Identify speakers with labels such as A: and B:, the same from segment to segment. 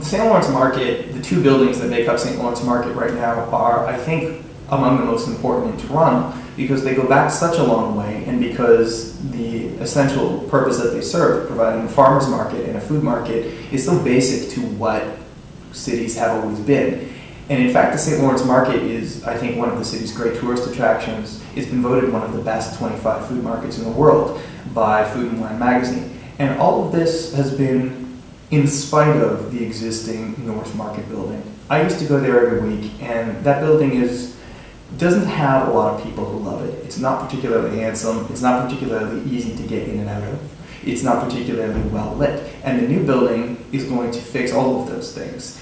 A: St. Lawrence Market, the two buildings that make up St. Lawrence Market right now are, I think, among the most important in Toronto because they go back such a long way and because the essential purpose that they serve, providing a farmer's market and a food market, is so basic to what cities have always been. And in fact, the St. Lawrence Market is, I think, one of the city's great tourist attractions. It's been voted one of the best 25 food markets in the world by Food and Wine magazine. And all of this has been in spite of the existing North Market building. I used to go there every week, and that building doesn't have a lot of people who love it. It's not particularly handsome. It's not particularly easy to get in and out of. It's not particularly well lit. And the new building is going to fix all of those things.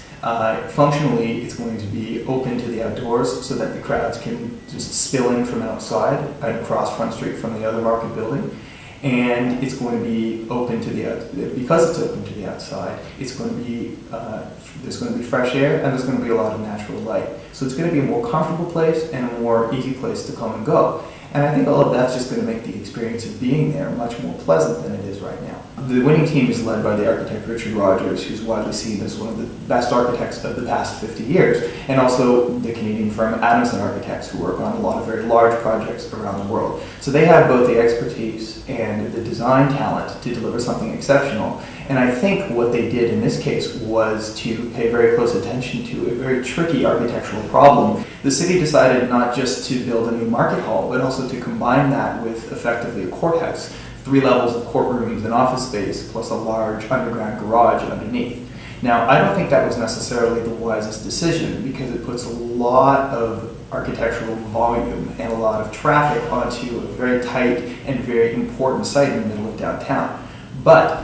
A: Functionally, it's going to be open to the outdoors so that the crowds can just spill in from outside and across Front Street from the other market building. And it's going to be open to because it's open to the outside, it's going to be, there's going to be fresh air and there's going to be a lot of natural light. So it's going to be a more comfortable place and a more easy place to come and go. And I think all of that's just going to make the experience of being there much more pleasant than it is right now. The winning team is led by the architect Richard Rogers, who's widely seen as one of the best architects of the past 50 years, and also the Canadian firm Adamson Architects, who work on a lot of very large projects around the world. So they have both the expertise and the design talent to deliver something exceptional. And I think what they did in this case was to pay very close attention to a very tricky architectural problem. The city decided not just to build a new market hall, but also to combine that with effectively a courthouse. 3 levels of courtrooms and office space, plus a large underground garage underneath. Now, I don't think that was necessarily the wisest decision because it puts a lot of architectural volume and a lot of traffic onto a very tight and very important site in the middle of downtown. But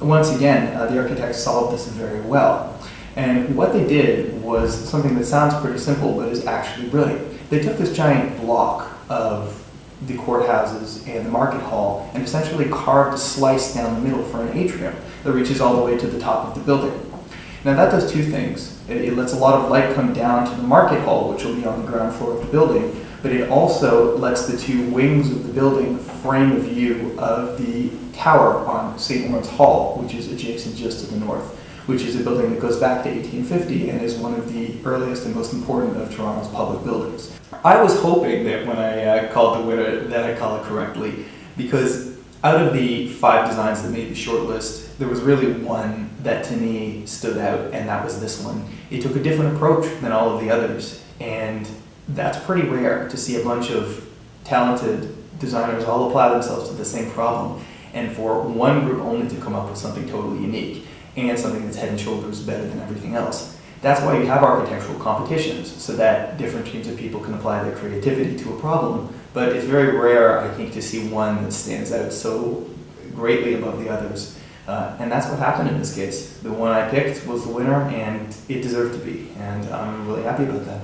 A: once again, the architects solved this very well. And what they did was something that sounds pretty simple, but is actually brilliant. They took this giant block of the courthouses and the market hall and essentially carved a slice down the middle for an atrium that reaches all the way to the top of the building. Now that does two things. It lets a lot of light come down to the market hall, which will be on the ground floor of the building, but it also lets the two wings of the building frame a view of the tower on St. Lawrence Hall, which is adjacent just to the north, which is a building that goes back to 1850 and is one of the earliest and most important of Toronto's public buildings. I was hoping that when I called the winner that I call it correctly, because out of the 5 designs that made the shortlist, there was really one that to me stood out, and that was this one. It took a different approach than all of the others, and that's pretty rare to see a bunch of talented designers all apply themselves to the same problem, and for one group only to come up with something totally unique and something that's head and shoulders better than everything else. That's why you have architectural competitions, so that different teams of people can apply their creativity to a problem. But it's very rare, I think, to see one that stands out so greatly above the others. And that's what happened in this case. The one I picked was the winner, and it deserved to be. And I'm really happy about that.